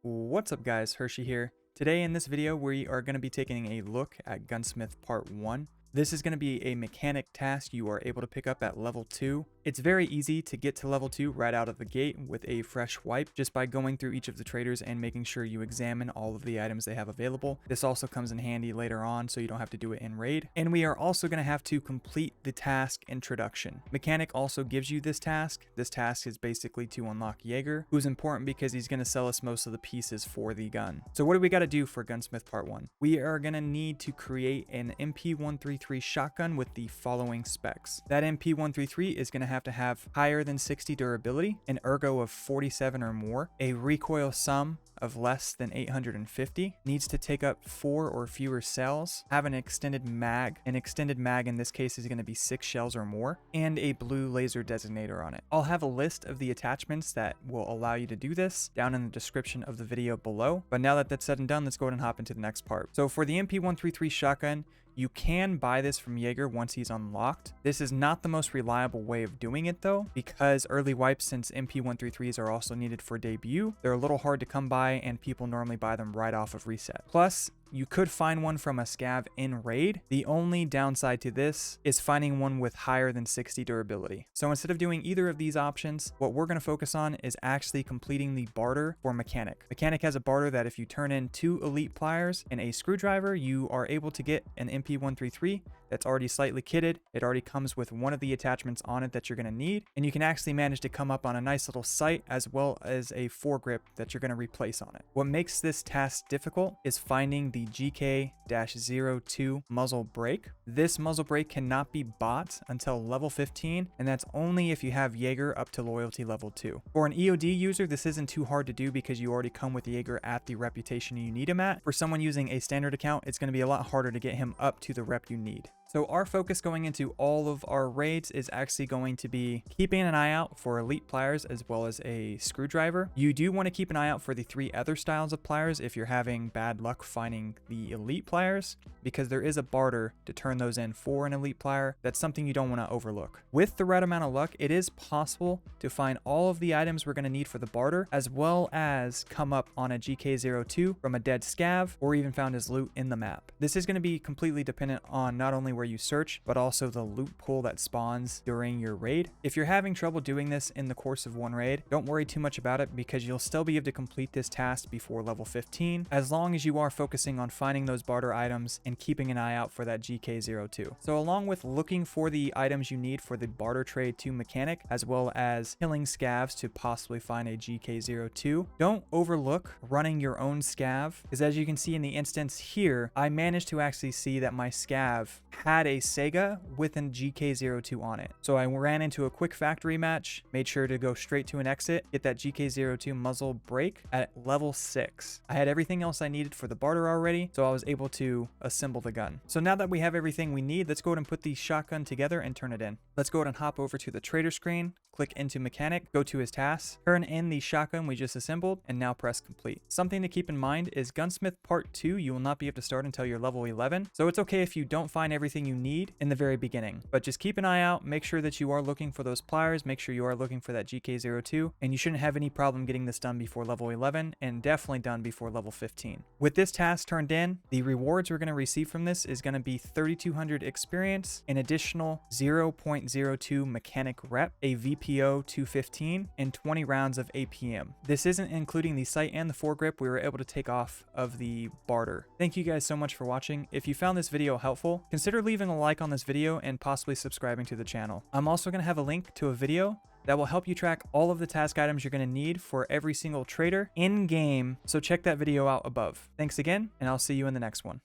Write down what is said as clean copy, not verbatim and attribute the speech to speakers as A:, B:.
A: What's up guys, Hershey here. Today in this video we are going to be taking a look at Gunsmith Part 1. This is going to be a mechanic task you are able to pick up at level 2. It's very easy to get to level 2 right out of the gate with a fresh wipe just by going through each of the traders and making sure you examine all of the items they have available. This also comes in handy later on so you don't have to do it in raid. And we are also going to have to complete the task introduction. Mechanic also gives you this task. This task is basically to unlock Jaeger, who's important because he's going to sell us most of the pieces for the gun. So what do we got to do for Gunsmith Part 1? We are going to need to create an MP133 shotgun with the following specs. That MP133 is going to have higher than 60 durability, an ergo of 47 or more, a recoil sum of less than 850, needs to take up 4 or fewer cells, have an extended mag. An extended mag in this case is going to be 6 shells or more, and a blue laser designator on it. I'll have a list of the attachments that will allow you to do this down in the description of the video below. But now that that's said and done, let's go ahead and hop into the next part. So for the MP133 shotgun, you can buy this from Jaeger once he's unlocked. This is not the most reliable way of doing it though, because early wipes, since MP133s are also needed for debut, they're a little hard to come by and people normally buy them right off of reset. Plus, you could find one from a scav in raid. The only downside to this is finding one with higher than 60 durability. So instead of doing either of these options, what we're going to focus on is actually completing the barter for Mechanic. Mechanic has a barter that if you turn in 2 elite pliers and a screwdriver, you are able to get an MP133 that's already slightly kitted. It already comes with one of the attachments on it that you're going to need, and you can actually manage to come up on a nice little sight as well as a foregrip that you're going to replace on it. What makes this task difficult is finding the GK-02 muzzle brake. This muzzle brake cannot be bought until level 15, and that's only if you have Jaeger up to loyalty level 2. For an EOD user, this isn't too hard to do because you already come with Jaeger at the reputation you need him at. For someone using a standard account, it's going to be a lot harder to get him up to the rep you need. So our focus going into all of our raids is actually going to be keeping an eye out for elite pliers as well as a screwdriver. You do want to keep an eye out for the 3 other styles of pliers if you're having bad luck finding the elite pliers, because there is a barter to turn those in for an elite plier. That's something you don't want to overlook. With the right amount of luck, it is possible to find all of the items we're going to need for the barter, as well as come up on a GK-02 from a dead scav or even found as loot in the map. This is going to be completely dependent on not only where you search, but also the loot pool that spawns during your raid. If you're having trouble doing this in the course of one raid, don't worry too much about it because you'll still be able to complete this task before level 15, as long as you are focusing on finding those barter items and keeping an eye out for that GK-02. So along with looking for the items you need for the barter trade to Mechanic, as well as killing scavs to possibly find a GK-02, don't overlook running your own scav, because as you can see in the instance here, I managed to actually see that my scav had a Sega with an GK-02 on it. So I ran into a quick factory match, made sure to go straight to an exit, get that GK-02 muzzle brake at level 6. I had everything else I needed for the barter already, so I was able to assemble the gun. So now that we have everything we need, let's go ahead and put the shotgun together and turn it in. Let's go ahead and hop over to the trader screen, click into Mechanic, go to his tasks, turn in the shotgun we just assembled, and now press complete. Something to keep in mind is Gunsmith Part 2, you will not be able to start until you're level 11, so it's okay if you don't find everything you need in the very beginning, but just keep an eye out, make sure that you are looking for those pliers, make sure you are looking for that GK-02, and you shouldn't have any problem getting this done before level 11, and definitely done before level 15. With this task turned in, the rewards we're going to receive from this is going to be 3,200 experience, an additional 0.02 mechanic rep, a VPO 215, and 20 rounds of APM. This isn't including the sight and the foregrip we were able to take off of the barter. Thank you guys so much for watching. If you found this video helpful, consider leaving a like on this video and possibly subscribing to the channel. I'm also going to have a link to a video that will help you track all of the task items you're going to need for every single trader in game, so check that video out above. Thanks again, and I'll see you in the next one.